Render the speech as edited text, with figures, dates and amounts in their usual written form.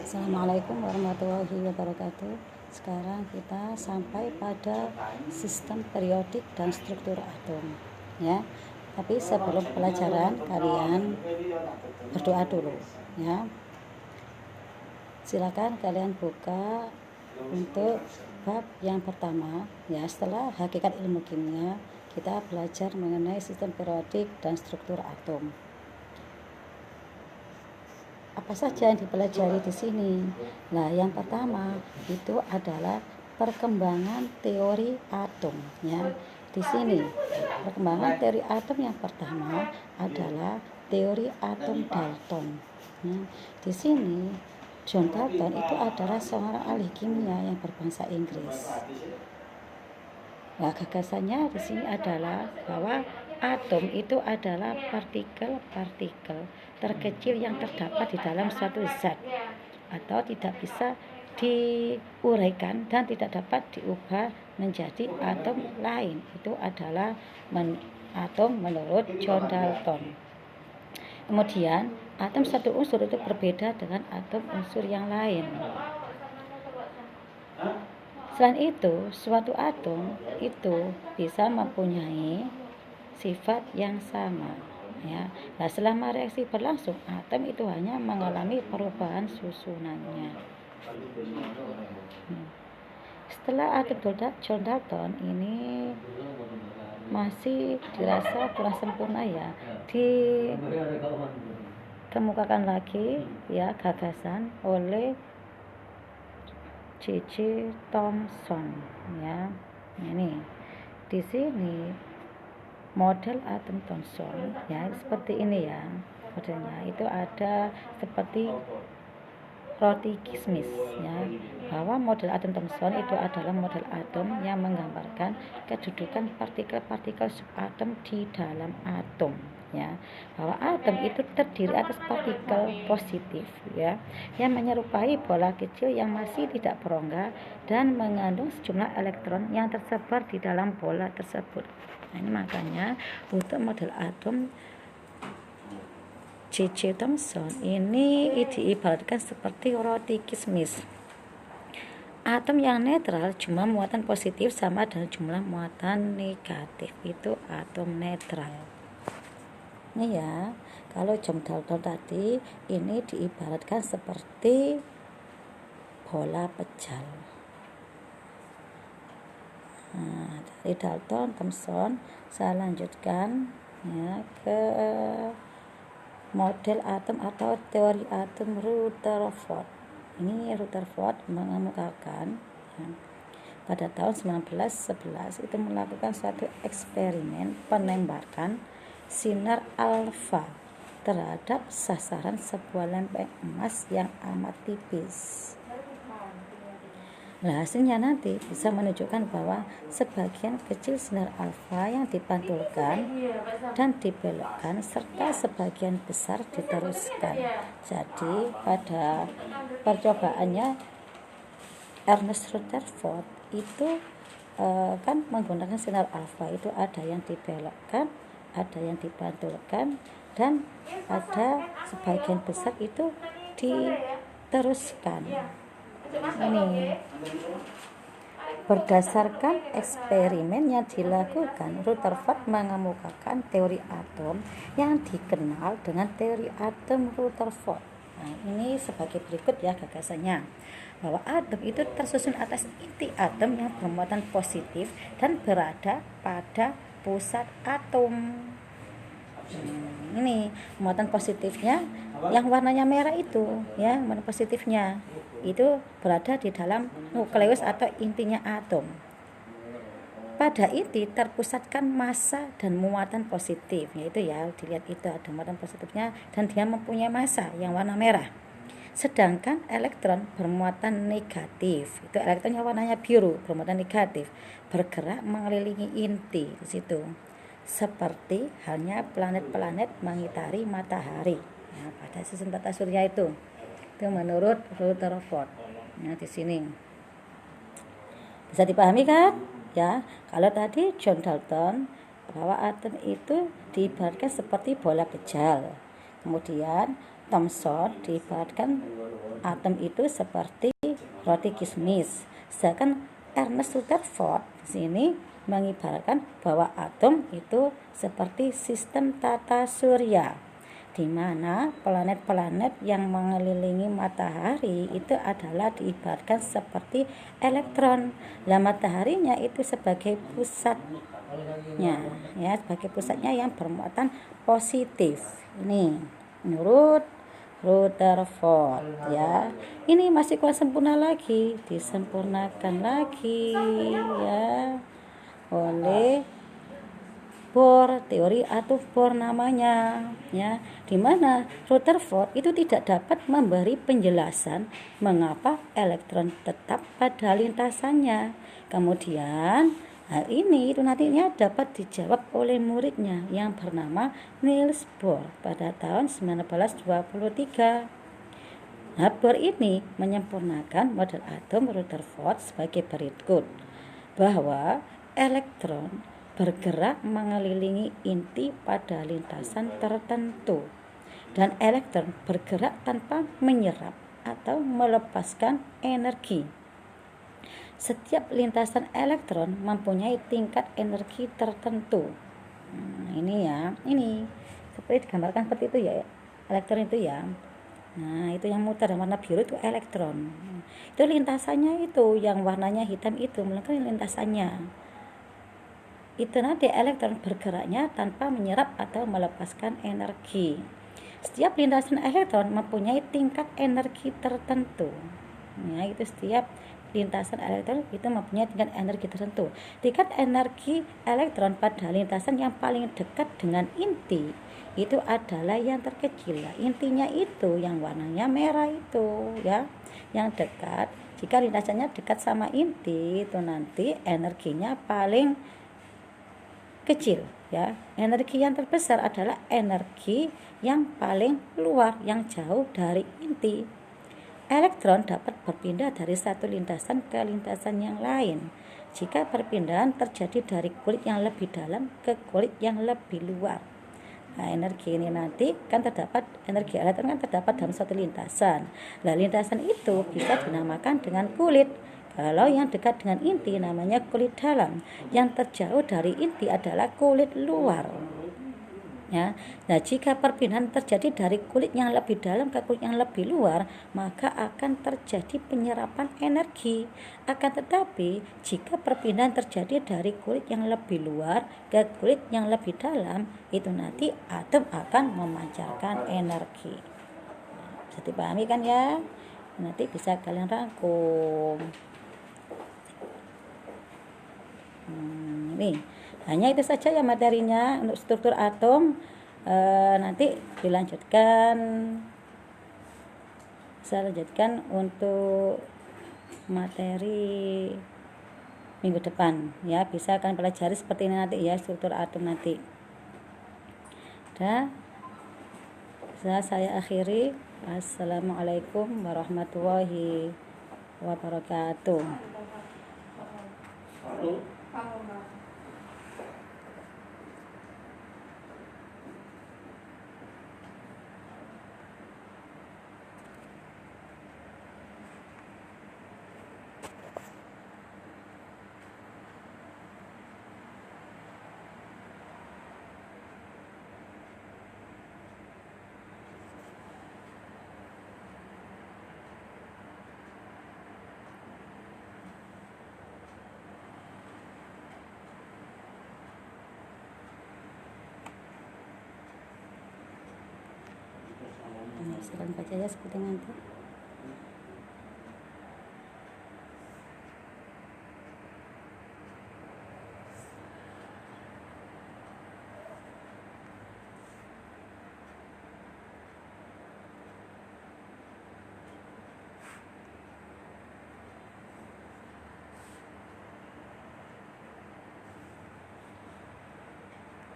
Assalamualaikum warahmatullahi wabarakatuh. Sekarang kita sampai pada sistem periodik dan struktur atom, ya. Tapi sebelum pelajaran kalian berdoa dulu, ya. Silakan kalian buka untuk bab yang pertama, ya. Setelah hakikat ilmu kimia, kita belajar mengenai sistem periodik dan struktur atom. Apa saja yang dipelajari di sini? Nah, yang pertama itu adalah perkembangan teori atom, ya. Di sini perkembangan teori atom yang pertama adalah teori atom Dalton. Ya. Di sini John Dalton itu adalah seorang ahli kimia yang berbahasa Inggris. Nah, gagasannya di sini adalah bahwa atom itu adalah partikel-partikel terkecil yang terdapat di dalam suatu zat atau tidak bisa diuraikan dan tidak dapat diubah menjadi atom lain. Itu adalah atom menurut John Dalton. Kemudian atom satu unsur itu berbeda dengan atom unsur yang lain. Selain itu, suatu atom itu bisa mempunyai sifat yang sama, ya. Nah, selama reaksi berlangsung, atom itu hanya mengalami perubahan susunannya. Setelah atom John Dalton ini masih dirasa kurang sempurna, ya, dikemukakan lagi, ya, gagasan oleh C.C. Thomson, ya. Ini di sini model atom Thomson, ya, seperti ini, ya. Modelnya itu ada seperti roti kismis, ya, bahwa model atom Thomson itu adalah model atom yang menggambarkan kedudukan partikel-partikel subatom di dalam atom, ya, bahwa atom itu terdiri atas partikel positif, ya, yang menyerupai bola kecil yang masih tidak berongga dan mengandung sejumlah elektron yang tersebar di dalam bola tersebut. Nah, ini makanya untuk model atom C.C. Thomson ini diibaratkan seperti roti kismis. Atom yang netral jumlah muatan positif sama dengan jumlah muatan negatif, itu atom netral. Ini, ya, kalau John Dalton tadi ini diibaratkan seperti bola pejal. Nah, dari Dalton, Thomson, saya lanjutkan, ya, ke model atom atau teori atom Rutherford. Ini Rutherford mengemukakan, ya, pada tahun 1911 itu melakukan suatu eksperimen penembakan sinar alfa terhadap sasaran sebuah lempeng emas yang amat tipis. Nah, hasilnya nanti bisa menunjukkan bahwa sebagian kecil sinar alfa yang dipantulkan dan dibelokkan serta sebagian besar diteruskan. Jadi pada percobaannya Ernest Rutherford itu kan menggunakan sinar alfa itu ada yang dibelokkan, ada yang dipantulkan, dan ada sebagian besar itu diteruskan. Ini berdasarkan eksperimen yang dilakukan, Rutherford mengemukakan teori atom yang dikenal dengan teori atom Rutherford. Nah, ini sebagai berikut, ya, gagasannya, bahwa atom itu tersusun atas inti atom yang bermuatan positif dan berada pada pusat atom. Ini muatan positifnya yang warnanya merah itu, ya, muatan positifnya itu berada di dalam nukleus atau intinya atom. Pada inti terpusatkan massa dan muatan positif, yaitu, ya, dilihat itu ada muatan positifnya dan dia mempunyai massa yang warna merah. Sedangkan elektron bermuatan negatif, itu elektronnya warnanya biru, bermuatan negatif, bergerak mengelilingi inti di situ. Seperti halnya planet-planet mengitari matahari, ya, pada sistem tata surya itu menurut Rutherford. Nah, di sini bisa dipahami, kan, ya. Kalau tadi John Dalton bahwa atom itu diibaratkan seperti bola pejal, kemudian Thomson diibaratkan atom itu seperti roti kismis. Sedangkan Ernest Rutherford di sini mengibaratkan bahwa atom itu seperti sistem tata surya, di mana planet-planet yang mengelilingi matahari itu adalah diibaratkan seperti elektron. Lah mataharinya itu sebagai pusatnya, ya, sebagai pusatnya yang bermuatan positif. Ini menurut Rutherford, ya. Ini masih kurang sempurna lagi, disempurnakan lagi, ya, oleh Bohr, teori atom Bohr namanya, ya, di mana Rutherford itu tidak dapat memberi penjelasan mengapa elektron tetap pada lintasannya. Kemudian hal ini itu nantinya dapat dijawab oleh muridnya yang bernama Niels Bohr pada tahun 1923. Nah, Bohr ini menyempurnakan model atom Rutherford sebagai berikut, bahwa elektron bergerak mengelilingi inti pada lintasan tertentu, dan elektron bergerak tanpa menyerap atau melepaskan energi. Setiap lintasan elektron mempunyai tingkat energi tertentu. Ini ya, ini seperti digambarkan seperti itu ya, elektron itu ya. Nah, itu yang muter dan warna biru itu elektron. Itu lintasannya itu, yang warnanya hitam itu melengkapi lintasannya. Itu nanti elektron bergeraknya tanpa menyerap atau melepaskan energi. Setiap lintasan elektron mempunyai tingkat energi tertentu. Ya, itu setiap lintasan elektron itu mempunyai tingkat energi tertentu. Tingkat energi elektron pada lintasan yang paling dekat dengan inti itu adalah yang terkecil. Intinya itu yang warnanya merah itu, ya, yang dekat. Jika lintasannya dekat sama inti, itu nanti energinya paling kecil, ya. Energi yang terbesar adalah energi yang paling luar, yang jauh dari inti. Elektron dapat berpindah dari satu lintasan ke lintasan yang lain jika perpindahan terjadi dari kulit yang lebih dalam ke kulit yang lebih luar. Nah, energi ini nanti kan terdapat, energi elektron kan terdapat dalam suatu lintasan. Nah, lintasan itu bisa dinamakan dengan kulit. Kalau yang dekat dengan inti namanya kulit dalam, yang terjauh dari inti adalah kulit luar. Ya. Nah, jika perpindahan terjadi dari kulit yang lebih dalam ke kulit yang lebih luar, maka akan terjadi penyerapan energi. Akan tetapi, jika perpindahan terjadi dari kulit yang lebih luar ke kulit yang lebih dalam, itu nanti atom akan memancarkan energi. Bisa dipahami kan ya? Nanti bisa kalian rangkum. Ini hanya itu saja ya materinya untuk struktur atom. Nanti saya lanjutkan untuk materi minggu depan, ya. Bisa kalian pelajari seperti ini nanti ya, struktur atom nanti. Saya akhiri. Assalamualaikum warahmatullahi wabarakatuh. Silakan baca ya seperti nanti.